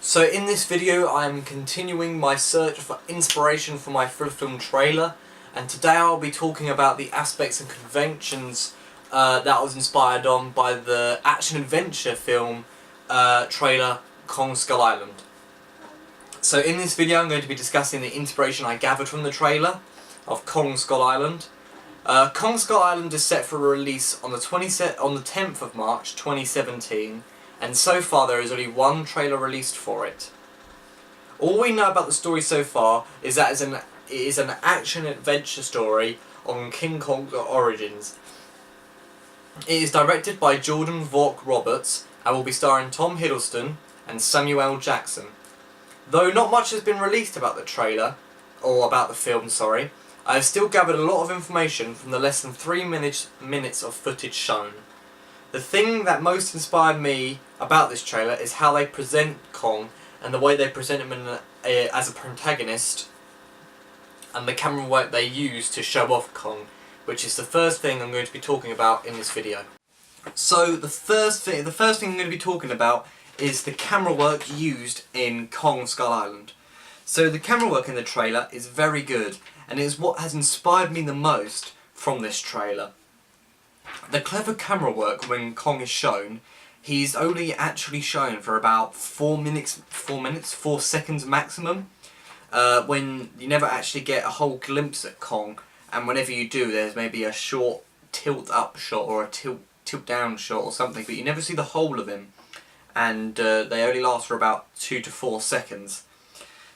So in this video I am continuing my search for inspiration for my thriller film trailer, and today I'll be talking about the aspects and conventions that I was inspired on by the action-adventure film trailer Kong Skull Island. So in this video I'm going to be discussing the inspiration I gathered from the trailer of Kong Skull Island. Kong Skull Island is set for release on the 10th of March 2017, and so far there is only one trailer released for it. All we know about the story so far is that it is an action-adventure story on King Kong's origins. It is directed by Jordan Vogt-Roberts and will be starring Tom Hiddleston and Samuel L. Jackson. Though not much has been released about the trailer, or about the film, sorry, I have still gathered a lot of information from the less than 3 minutes of footage shown. The thing that most inspired me about this trailer is how they present Kong and the way they present him as a protagonist, and the camera work they use to show off Kong, which is the first thing I'm going to be talking about in this video. So the first thing I'm going to be talking about is the camera work used in Kong Skull Island. So the camera work in the trailer is very good, and it is what has inspired me the most from this trailer. The clever camera work when Kong is shown, he's only actually shown for about 4 seconds maximum, when you never actually get a whole glimpse at Kong, and whenever you do there's maybe a short tilt up shot or a tilt down shot or something, but you never see the whole of him, and they only last for about 2 to 4 seconds.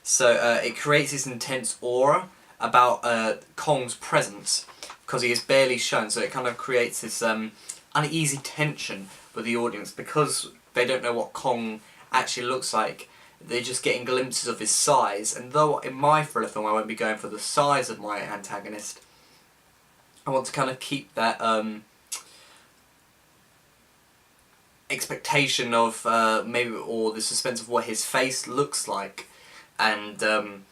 So it creates this intense aura about Kong's presence, because he is barely shown, so it kind of creates this uneasy tension with the audience, because they don't know what Kong actually looks like. They're just getting glimpses of his size, and though in my thriller film I won't be going for the size of my antagonist, I want to kind of keep that expectation of or the suspense of what his face looks like. And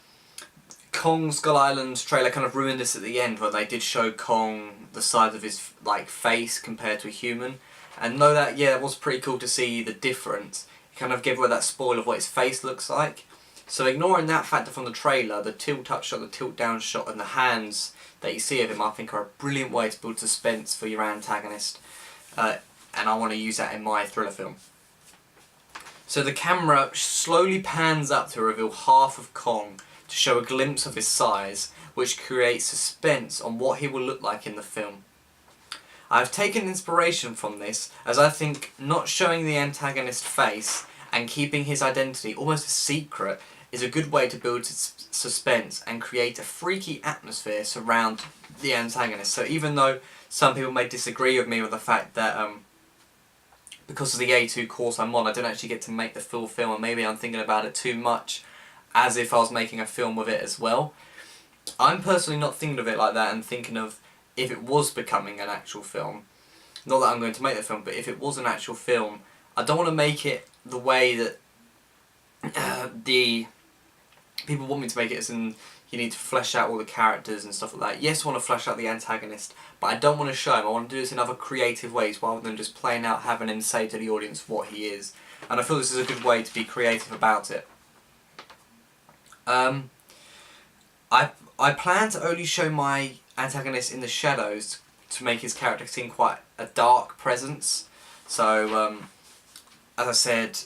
Kong Skull Island trailer kind of ruined this at the end, when they did show Kong the size of his face compared to a human. And though that, yeah, it was pretty cool to see the difference, it kind of gave away that spoil of what his face looks like. So ignoring that factor from the trailer, the tilt up shot, the tilt down shot, and the hands that you see of him, I think are a brilliant way to build suspense for your antagonist. And I want to use that in my thriller film. So the camera slowly pans up to reveal half of Kong, to show a glimpse of his size, which creates suspense on what he will look like in the film. I have taken inspiration from this, as I think not showing the antagonist's face and keeping his identity almost a secret is a good way to build suspense and create a freaky atmosphere surround the antagonist. So even though some people may disagree with me with the fact that because of the A2 course I'm on, I don't actually get to make the full film, and maybe I'm thinking about it too much, as if I was making a film with it as well. I'm personally not thinking of it like that, and thinking of if it was becoming an actual film. Not that I'm going to make the film, but if it was an actual film, I don't want to make it the way that the people want me to make it, as in you need to flesh out all the characters and stuff like that. Yes, I want to flesh out the antagonist, but I don't want to show him. I want to do this in other creative ways, rather than just playing out having him say to the audience what he is. And I feel this is a good way to be creative about it. I plan to only show my antagonist in the shadows to make his character seem quite a dark presence. So, as I said,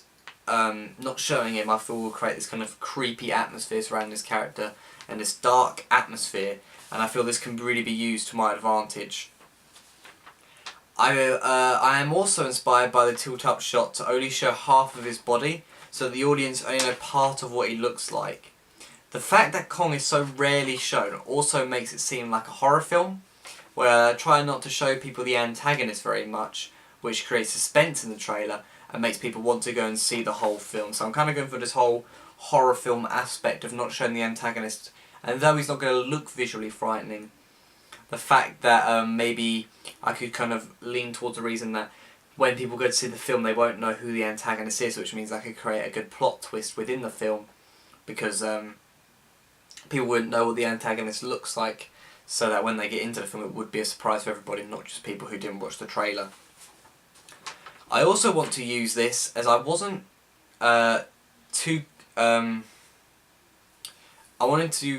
not showing him, I feel will create this kind of creepy atmosphere surrounding his character, and this dark atmosphere, and I feel this can really be used to my advantage. I am also inspired by the tilt-up shot to only show half of his body, so that the audience only know part of what he looks like. The fact that Kong is so rarely shown also makes it seem like a horror film, where I try not to show people the antagonist very much, which creates suspense in the trailer and makes people want to go and see the whole film. So I'm kind of going for this whole horror film aspect of not showing the antagonist, and though he's not going to look visually frightening, the fact that maybe I could kind of lean towards the reason that when people go to see the film they won't know who the antagonist is, which means I could create a good plot twist within the film, because people wouldn't know what the antagonist looks like, so that when they get into the film it would be a surprise for everybody, not just people who didn't watch the trailer. I also want to use this, as I wasn't to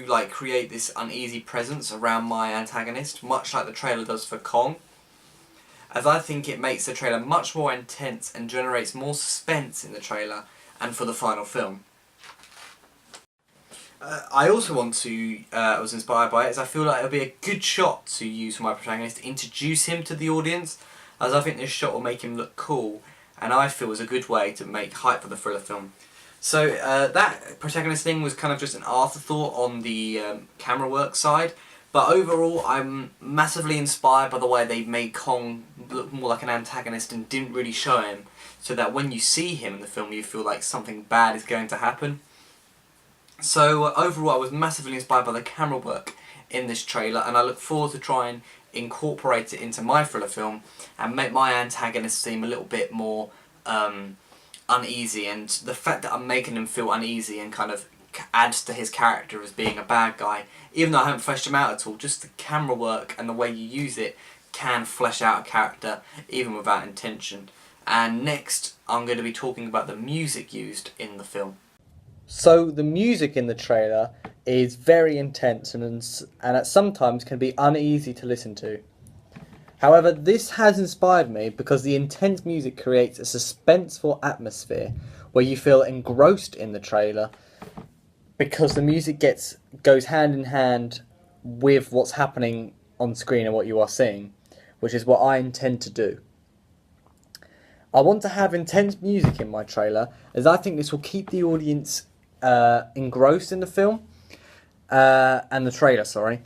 like create this uneasy presence around my antagonist, much like the trailer does for Kong, as I think it makes the trailer much more intense and generates more suspense in the trailer and for the final film. I also I was inspired by it, as I feel like it'll be a good shot to use for my protagonist to introduce him to the audience, as I think this shot will make him look cool, and I feel is a good way to make hype for the thriller film. So that protagonist thing was kind of just an afterthought on the camera work side, but overall I'm massively inspired by the way they made Kong look more like an antagonist and didn't really show him, so that when you see him in the film you feel like something bad is going to happen. So overall I was massively inspired by the camera work in this trailer, and I look forward to try and incorporate it into my thriller film and make my antagonist seem a little bit more uneasy, and the fact that I'm making him feel uneasy and kind of adds to his character as being a bad guy, even though I haven't fleshed him out at all. Just the camera work and the way you use it can flesh out a character even without intention. And next I'm going to be talking about the music used in the film. So the music in the trailer is very intense and at sometimes can be uneasy to listen to. However, this has inspired me because the intense music creates a suspenseful atmosphere where you feel engrossed in the trailer, because the music goes hand in hand with what's happening on screen and what you are seeing, which is what I intend to do. I want to have intense music in my trailer, as I think this will keep the audience engrossed in the film, and the trailer, sorry,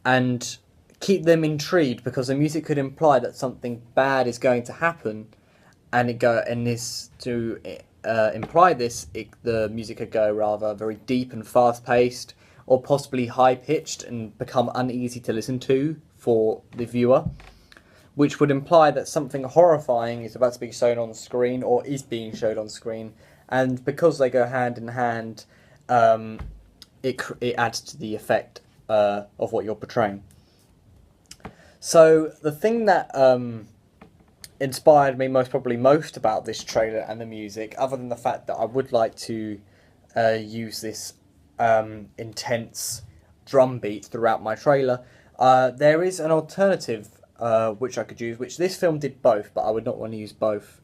and keep them intrigued, because the music could imply that something bad is going to happen, and imply this, the music could go rather very deep and fast-paced, or possibly high-pitched and become uneasy to listen to for the viewer, which would imply that something horrifying is about to be shown on screen or is being shown on screen, and because they go hand in hand, it adds to the effect of what you're portraying. So the thing that inspired me most about this trailer and the music, other than the fact that I would like to use this intense drum beat throughout my trailer, there is an alternative which I could use, which this film did both, but I would not want to use both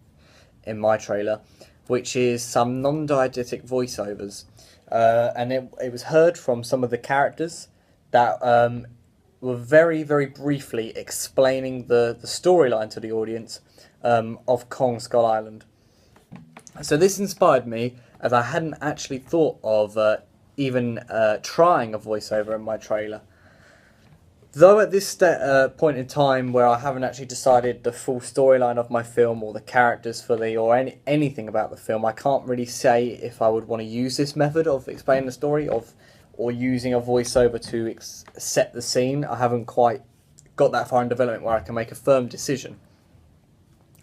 in my trailer, which is some non-diegetic voiceovers. And it was heard from some of the characters that were very, very briefly explaining the storyline to the audience of Kong Skull Island. So this inspired me, as I hadn't actually thought of even trying a voiceover in my trailer. Though at this point in time where I haven't actually decided the full storyline of my film or the characters or anything about the film, I can't really say if I would want to use this method of explaining the story or using a voiceover to set the scene. I haven't quite got that far in development where I can make a firm decision.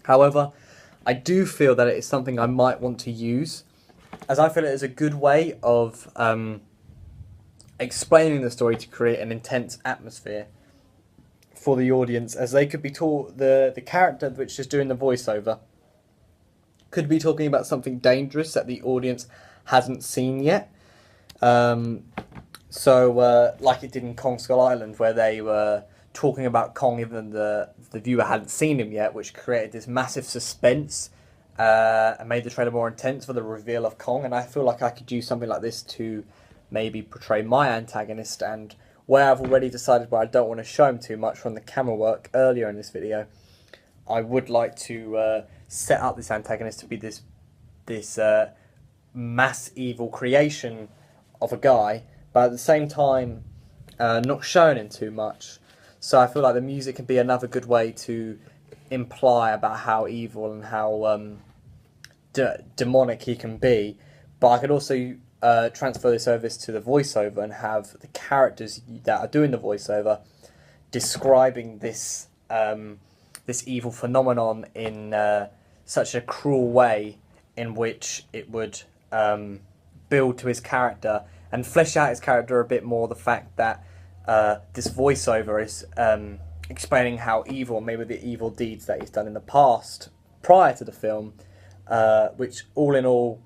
However, I do feel that it is something I might want to use, as I feel it is a good way of explaining the story to create an intense atmosphere for the audience, as they could be taught, the character which is doing the voiceover could be talking about something dangerous that the audience hasn't seen yet. So like it did in Kong Skull Island, where they were talking about Kong even though the viewer hadn't seen him yet, which created this massive suspense and made the trailer more intense for the reveal of Kong. And I feel like I could use something like this to maybe portray my antagonist, and where I've already decided where I don't want to show him too much from the camera work earlier in this video, I would like to set up this antagonist to be this mass evil creation of a guy, but at the same time not showing him too much. So I feel like the music can be another good way to imply about how evil and how demonic he can be, but I could also transfer this over to the voiceover and have the characters that are doing the voiceover describing this this evil phenomenon in such a cruel way, in which it would build to his character and flesh out his character a bit more. The fact that this voiceover is explaining how evil, maybe the evil deeds that he's done in the past prior to the film, which all in all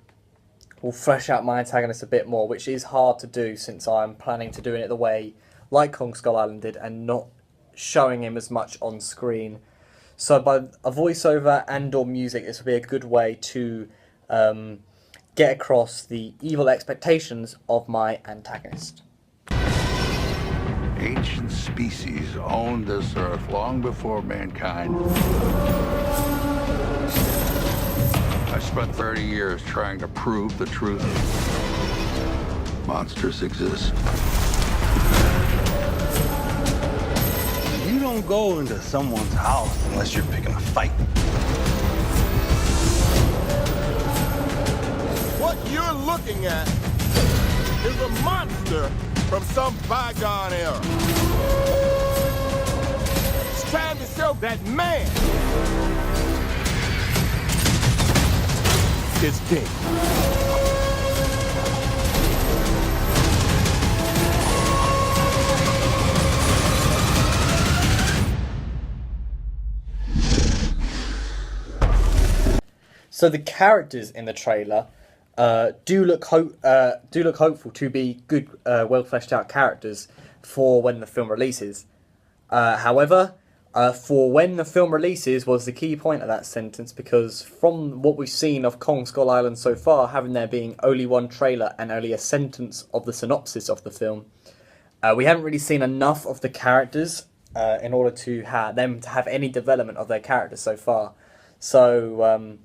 will flesh out my antagonist a bit more, which is hard to do since I'm planning to doing it the way like Kong Skull Island did and not showing him as much on screen. So by a voiceover and or music, this will be a good way to get across the evil expectations of my antagonist. Ancient species owned this earth long before mankind. I spent 30 years trying to prove the truth. Monsters exist. You don't go into someone's house unless you're picking a fight. What you're looking at is a monster from some bygone era. It's trying to show that man is dead. So the characters in the trailer do look hopeful to be good, well fleshed out characters for when the film releases. However, for when the film releases was the key point of that sentence, because from what we've seen of Kong Skull Island so far, having there being only one trailer and only a sentence of the synopsis of the film, we haven't really seen enough of the characters in order to have any development of their characters so far. So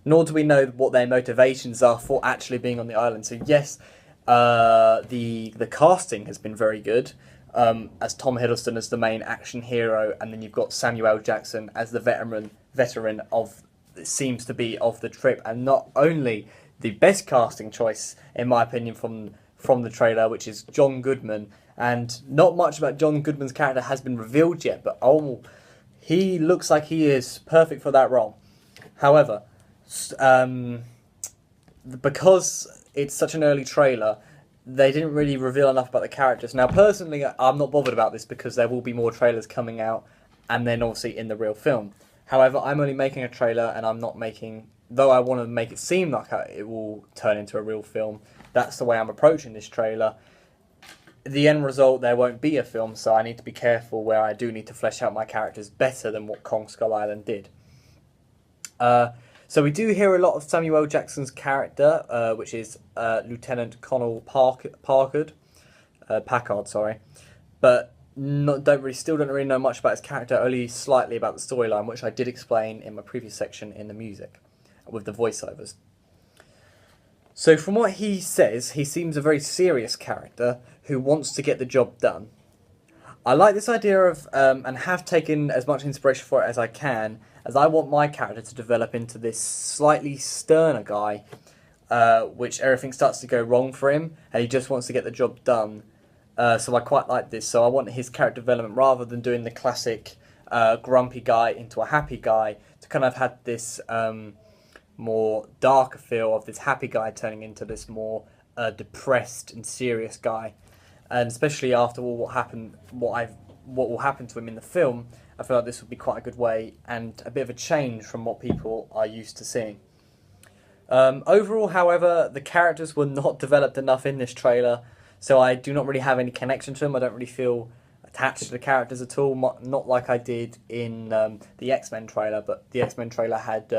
nor do we know what their motivations are for actually being on the island. So yes, the casting has been very good, as Tom Hiddleston as the main action hero, and then you've got Samuel L. Jackson as the veteran of seems to be of the trip, and not only the best casting choice in my opinion from the trailer, which is John Goodman, and not much about John Goodman's character has been revealed yet, but he looks like he is perfect for that role. However, because it's such an early trailer, they didn't really reveal enough about the characters. Now, personally, I'm not bothered about this because there will be more trailers coming out, and then obviously in the real film. However, I'm only making a trailer, and I'm not making, though I want to make it seem like it will turn into a real film. That's the way I'm approaching this trailer. The end result, there won't be a film, so I need to be careful where I do need to flesh out my characters better than what Kong Skull Island did. So we do hear a lot of Samuel L. Jackson's character, which is Lieutenant Colonel Packard, but still don't really know much about his character, only slightly about the storyline, which I did explain in my previous section in the music, with the voiceovers. So from what he says, he seems a very serious character who wants to get the job done. I like this idea of, and have taken as much inspiration for it as I can, as I want my character to develop into this slightly sterner guy, which everything starts to go wrong for him, and he just wants to get the job done. So I quite like this. So I want his character development, rather than doing the classic grumpy guy into a happy guy, to kind of have this more darker feel of this happy guy turning into this more depressed and serious guy. And especially after all what will happen to him in the film, I feel like this would be quite a good way and a bit of a change from what people are used to seeing. Overall, however, the characters were not developed enough in this trailer, so I do not really have any connection to them. I don't really feel attached to the characters at all, not like I did in the X-Men trailer, but the X-Men trailer had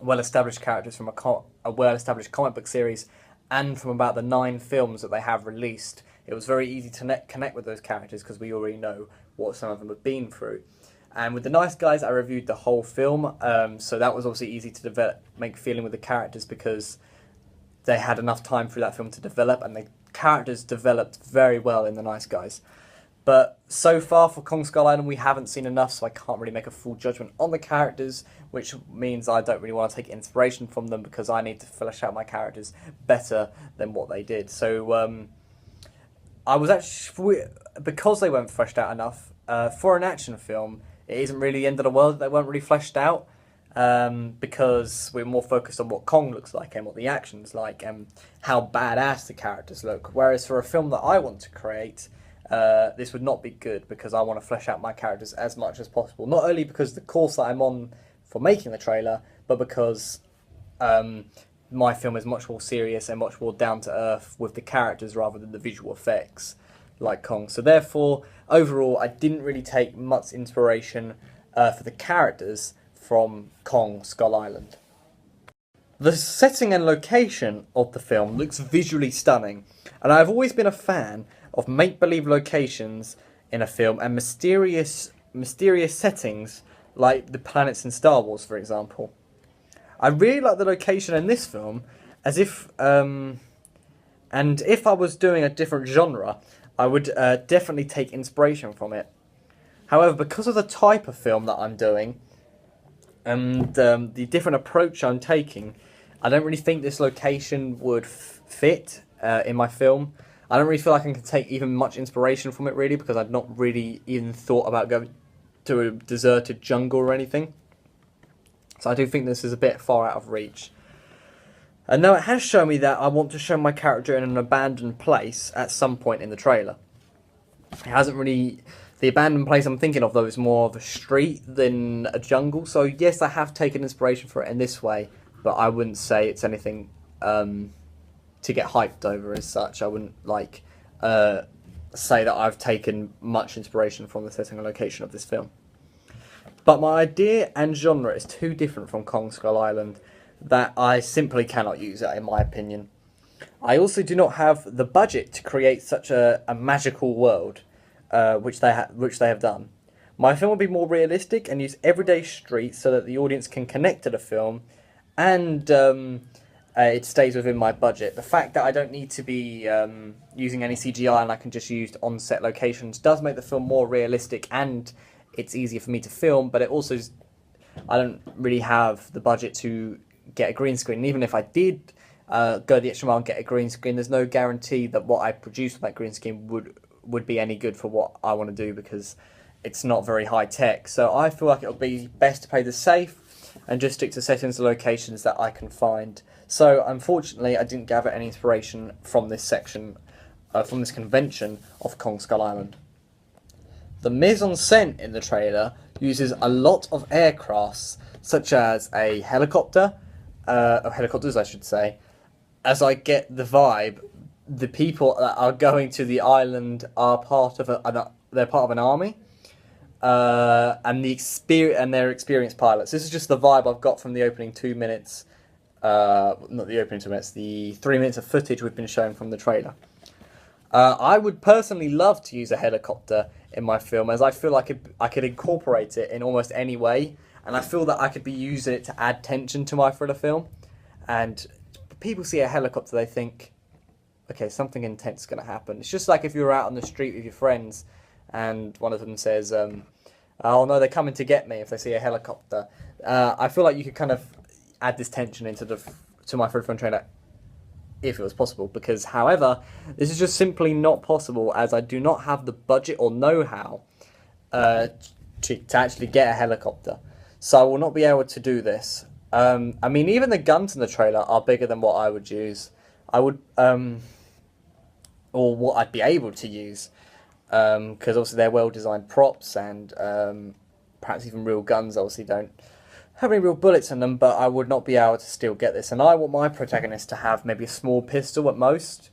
well-established characters from a well-established comic book series, and from about the 9 films that they have released. It was very easy to connect with those characters because we already know what some of them have been through. And with The Nice Guys, I reviewed the whole film, so that was obviously easy to make feeling with the characters because they had enough time through that film to develop, and the characters developed very well in The Nice Guys. But so far for Kong Skull Island, we haven't seen enough, so I can't really make a full judgment on the characters, which means I don't really want to take inspiration from them because I need to flesh out my characters better than what they did. So I was actually, because they weren't fleshed out enough, for an action film, it isn't really the end of the world that they weren't really fleshed out, because we're more focused on what Kong looks like and what the action's like and how badass the characters look. Whereas for a film that I want to create, this would not be good because I want to flesh out my characters as much as possible. Not only because of the course that I'm on for making the trailer, but because my film is much more serious and much more down to earth with the characters rather than the visual effects like Kong. So therefore, overall, I didn't really take much inspiration for the characters from Kong Skull Island. The setting and location of the film looks visually stunning, and I've always been a fan of make-believe locations in a film and mysterious settings like the planets in Star Wars, for example. I really like the location in this film, as if, and if I was doing a different genre, I would definitely take inspiration from it. However, because of the type of film that I'm doing, and the different approach I'm taking, I don't really think this location would fit in my film. I don't really feel like I can take even much inspiration from it, really, because I've not really even thought about going to a deserted jungle or anything. So I do think this is a bit far out of reach. And now it has shown me that I want to show my character in an abandoned place at some point in the trailer. It hasn't really... The abandoned place I'm thinking of, though, is more of a street than a jungle. So yes, I have taken inspiration for it in this way, but I wouldn't say it's anything to get hyped over as such. I wouldn't say that I've taken much inspiration from the setting and location of this film. But my idea and genre is too different from Kong Skull Island that I simply cannot use it, in my opinion. I also do not have the budget to create such a magical world, which they have done. My film will be more realistic and use everyday streets so that the audience can connect to the film, and it stays within my budget. The fact that I don't need to be using any CGI and I can just use on-set locations does make the film more realistic, and it's easier for me to film, but it also, I don't really have the budget to get a green screen. And even if I did go the extra mile and get a green screen, there's no guarantee that what I produce with that green screen would be any good for what I want to do, because it's not very high tech. So I feel like it'll be best to play the safe and just stick to settings and locations that I can find. So unfortunately, I didn't gather any inspiration from this section, from this convention of Kong Skull Island. The mise-en-scène in the trailer uses a lot of aircrafts, such as a helicopter, or helicopters I should say. As I get the vibe, the people that are going to the island are part of they're part of an army, and they're experienced pilots. This is just the vibe I've got from the opening 2 minutes, not the opening 2 minutes, the 3 minutes of footage we've been shown from the trailer. I would personally love to use a helicopter in my film, as I feel like I could incorporate it in almost any way, and I feel that I could be using it to add tension to my thriller film. And people see a helicopter, they think, okay, something intense is going to happen. It's just like if you're out on the street with your friends and one of them says, oh no, they're coming to get me, if they see a helicopter. I feel like you could kind of add this tension into to my thriller film trailer if it was possible, because however, this is just simply not possible, as I do not have the budget or know-how to actually get a helicopter. So I will not be able to do this. I mean, even the guns in the trailer are bigger than what I would use. Or what I'd be able to use. Because obviously they're well-designed props, and perhaps even real guns obviously don't have any real bullets in them, but I would not be able to still get this. And I want my protagonist to have maybe a small pistol at most,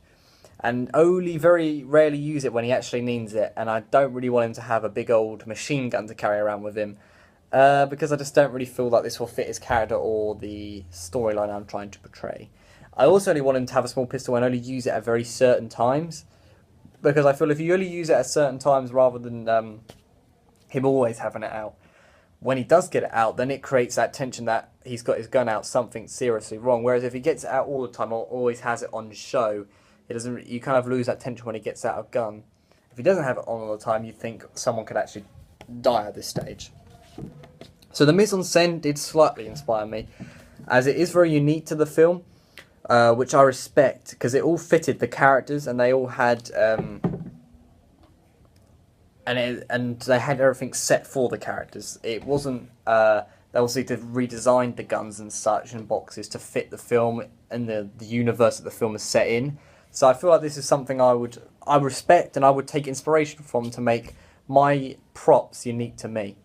and only very rarely use it when he actually needs it. And I don't really want him to have a big old machine gun to carry around with him, because I just don't really feel like this will fit his character or the storyline I'm trying to portray. I also only want him to have a small pistol and only use it at very certain times, because I feel if you only use it at certain times rather than him always having it out, when he does get it out, then it creates that tension that he's got his gun out, something's seriously wrong. Whereas if he gets it out all the time or always has it on show, it doesn't. You kind of lose that tension when he gets out a gun. If he doesn't have it on all the time, you think someone could actually die at this stage. So the mise-en-scène did slightly inspire me, as it is very unique to the film, which I respect, because it all fitted the characters and they all had... And they had everything set for the characters. It wasn't... they obviously redesigned the guns and such and boxes to fit the film and the universe that the film is set in. So I feel like this is something I respect and I would take inspiration from to make my props unique to me.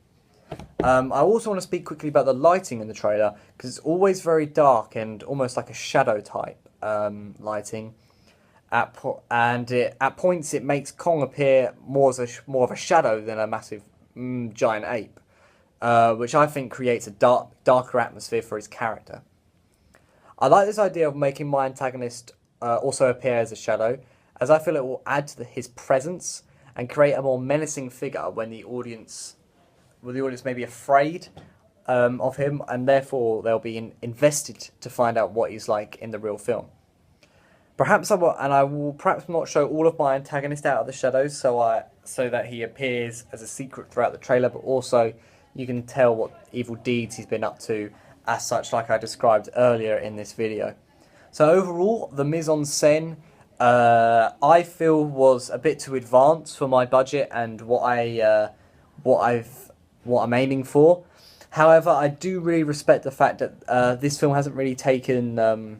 I also want to speak quickly about the lighting in the trailer, because it's always very dark and almost like a shadow type lighting. At points it makes Kong appear more of a shadow than a massive giant ape, which I think creates a darker atmosphere for his character. I like this idea of making my antagonist also appear as a shadow, as I feel it will add to his presence and create a more menacing figure when the audience may be afraid of him, and therefore they'll be invested to find out what he's like in the real film. I will perhaps not show all of my antagonist out of the shadows, so that he appears as a secret throughout the trailer, but also you can tell what evil deeds he's been up to, as such, like I described earlier in this video. So overall, the mise-en-scène I feel was a bit too advanced for my budget and what I'm aiming for. However, I do really respect the fact that this film hasn't really taken,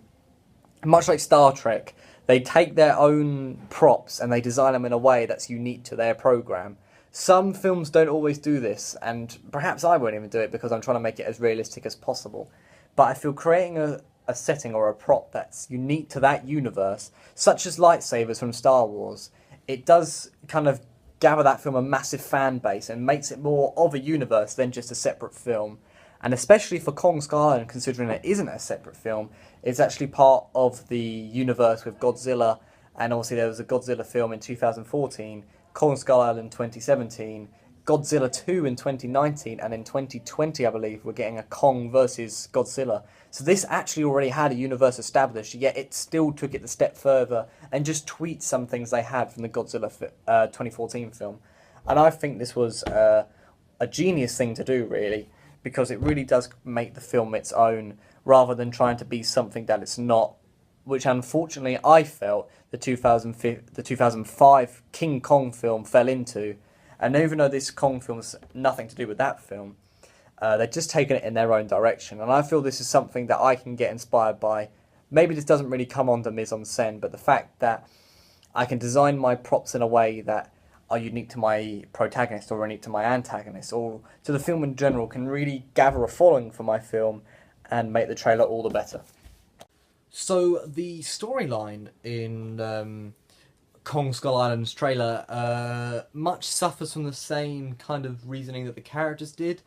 much like Star Trek, they take their own props and they design them in a way that's unique to their program. Some films don't always do this, and perhaps I won't even do it because I'm trying to make it as realistic as possible. But I feel creating a setting or a prop that's unique to that universe, such as lightsabers from Star Wars, it does kind of gather that film a massive fan base and makes it more of a universe than just a separate film. And especially for Kong Skull Island, considering it isn't a separate film, it's actually part of the universe with Godzilla, and obviously there was a Godzilla film in 2014, Kong Skull Island 2017, Godzilla 2 in 2019, and in 2020, I believe, we're getting a Kong versus Godzilla. So this actually already had a universe established, yet it still took it a step further and just tweaked some things they had from the Godzilla 2014 film. And I think this was a genius thing to do, really, because it really does make the film its own, rather than trying to be something that it's not, which unfortunately I felt the 2005 King Kong film fell into. And even though this Kong film has nothing to do with that film, they've just taken it in their own direction. And I feel this is something that I can get inspired by. Maybe this doesn't really come onto mise-en-scène, but the fact that I can design my props in a way that are unique to my protagonist or unique to my antagonist or to the film in general can really gather a following for my film and make the trailer all the better. So the storyline in Kong Skull Island's trailer much suffers from the same kind of reasoning that the characters did.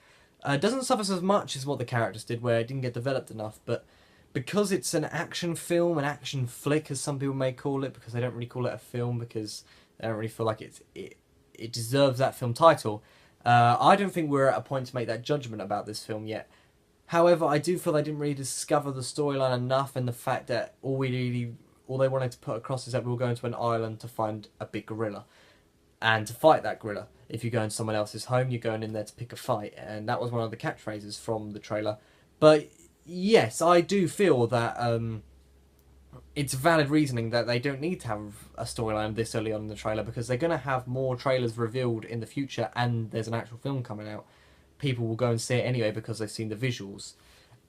It doesn't suffer as much as what the characters did, where it didn't get developed enough, but because it's an action film, an action flick as some people may call it, because they don't really call it a film because they don't really feel like it deserves that film title. I don't think we're at a point to make that judgment about this film yet. However, I do feel they didn't really discover the storyline enough, and the fact that all they wanted to put across is that we were going to an island to find a big gorilla and to fight that gorilla. If you go in someone else's home, you're going in there to pick a fight, and that was one of the catchphrases from the trailer. But yes, I do feel that it's valid reasoning that they don't need to have a storyline this early on in the trailer, because they're going to have more trailers revealed in the future, and there's an actual film coming out. People will go and see it anyway because they've seen the visuals.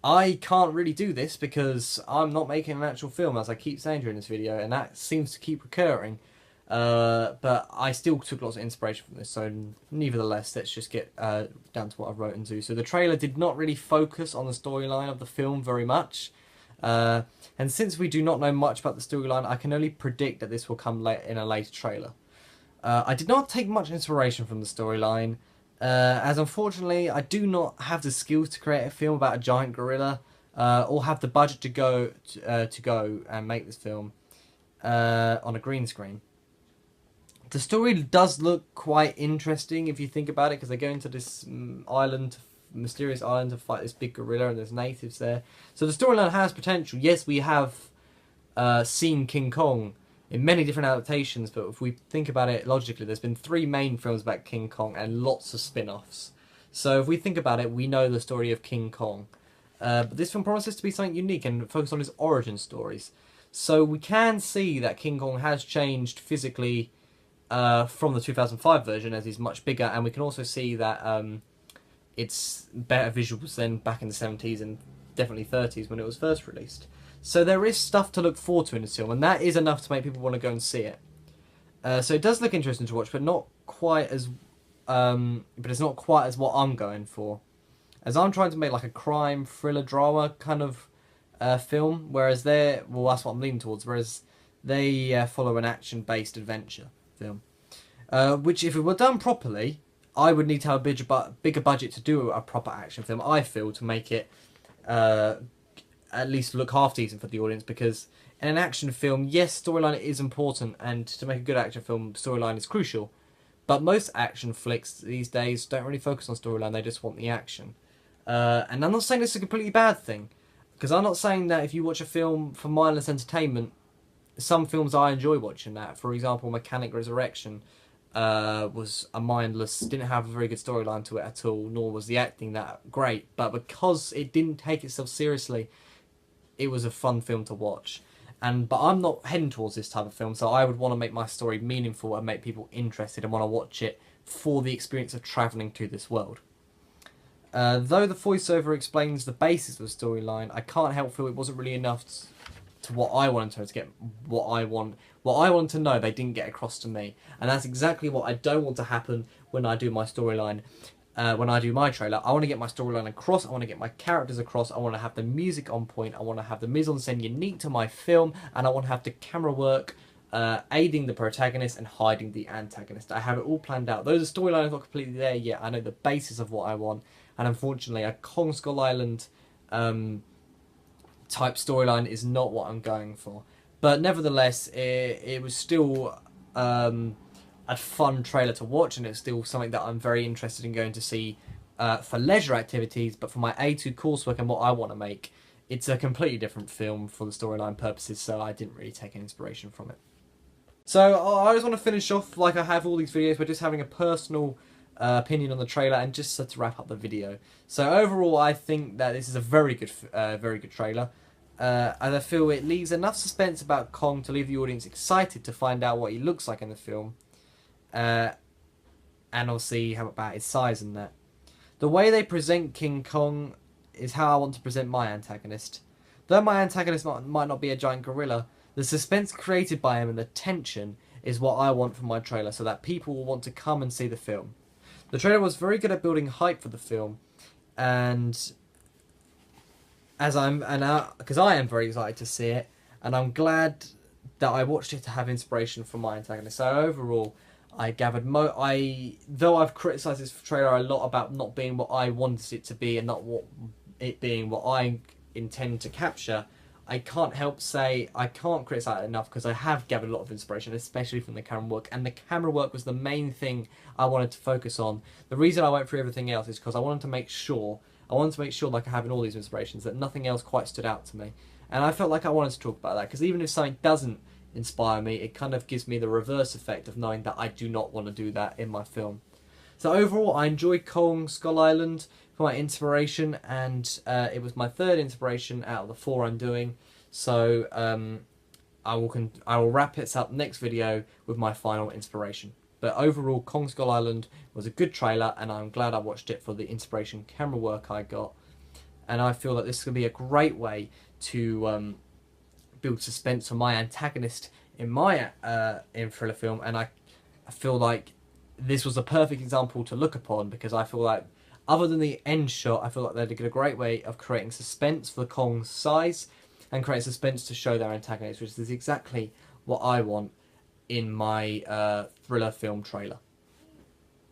I can't really do this because I'm not making an actual film, as I keep saying during this video, and that seems to keep recurring. But I still took lots of inspiration from this, so nevertheless, let's just get down to what I wrote and do. So the trailer did not really focus on the storyline of the film very much. And since we do not know much about the storyline, I can only predict that this will come in a later trailer. I did not take much inspiration from the storyline, as unfortunately I do not have the skills to create a film about a giant gorilla, or have the budget to go and make this film on a green screen. The story does look quite interesting if you think about it, because they go into this mysterious island to fight this big gorilla, and there's natives there. So the storyline has potential. Yes, we have seen King Kong in many different adaptations, but if we think about it logically, there's been 3 main films about King Kong and lots of spin-offs. So if we think about it, we know the story of King Kong. But this film promises to be something unique and focus on his origin stories. So we can see that King Kong has changed physically from the 2005 version, as he's much bigger, and we can also see that it's better visuals than back in the 70s and definitely 30s when it was first released. So there is stuff to look forward to in this film, and that is enough to make people want to go and see it. So it does look interesting to watch, but not quite as but it's not quite as what I'm going for. As I'm trying to make like a crime, thriller, drama kind of film, whereas that's what I'm leaning towards, whereas they follow an action-based adventure film. Which, if it were done properly, I would need to have a bigger budget to do a proper action film, I feel, to make it at least look half decent for the audience, because in an action film, yes, storyline is important, and to make a good action film, storyline is crucial. But most action flicks these days don't really focus on storyline, they just want the action. And I'm not saying this is a completely bad thing, because I'm not saying that if you watch a film for mindless entertainment, some films I enjoy watching that. For example, Mechanic Resurrection was a mindless, didn't have a very good storyline to it at all, nor was the acting that great. But because it didn't take itself seriously, it was a fun film to watch. But I'm not heading towards this type of film, so I would want to make my story meaningful and make people interested and want to watch it for the experience of travelling to this world. Though the voiceover explains the basis of the storyline, I can't help feel it wasn't really enough to what I wanted to get. What I wanted to know, they didn't get across to me, and that's exactly what I don't want to happen when I do my storyline. When I do my trailer, I want to get my storyline across, I want to get my characters across, I want to have the music on point, I want to have the mise-en-scène unique to my film, and I want to have the camera work aiding the protagonist and hiding the antagonist. I have it all planned out. Though the storyline is not completely there yet, I know the basis of what I want, and unfortunately a Kong Skull Island type storyline is not what I'm going for. But nevertheless, it was still a fun trailer to watch, and it's still something that I'm very interested in going to see for leisure activities. But for my A2 coursework and what I want to make, it's a completely different film for the storyline purposes, so I didn't really take any inspiration from it. So I just want to finish off, like I have all these videos, by just having a personal opinion on the trailer, and just to wrap up the video. So overall, I think that this is a very good trailer. And I feel it leaves enough suspense about Kong to leave the audience excited to find out what he looks like in the film. And obviously how about his size and that. The way they present King Kong is how I want to present my antagonist. Though my antagonist might not be a giant gorilla, the suspense created by him and the tension is what I want from my trailer, so that people will want to come and see the film. The trailer was very good at building hype for the film, and because I am very excited to see it, and I'm glad that I watched it to have inspiration from my antagonist. So overall, I gathered though I've criticised this trailer a lot about not being what I wanted it to be and not what it being what I intend to capture, I can't help say I can't criticise it enough, because I have gathered a lot of inspiration, especially from the camera work, and the camera work was the main thing I wanted to focus on. The reason I went through everything else is because I wanted to make sure, like I have in all these inspirations, that nothing else quite stood out to me. And I felt like I wanted to talk about that, because even if something doesn't inspire me, it kind of gives me the reverse effect of knowing that I do not want to do that in my film. So overall, I enjoyed Kong Skull Island for my inspiration, and it was my third inspiration out of the 4 I'm doing. So I will wrap this up next video with my final inspiration. But overall, Kong Skull Island was a good trailer, and I'm glad I watched it for the inspiration camera work I got. And I feel that this could be a great way to build suspense for my antagonist in my in thriller film, and I feel like this was a perfect example to look upon, because I feel like, other than the end shot, I feel like they did a great way of creating suspense for Kong's size and creating suspense to show their antagonist, which is exactly what I want in my thriller film trailer.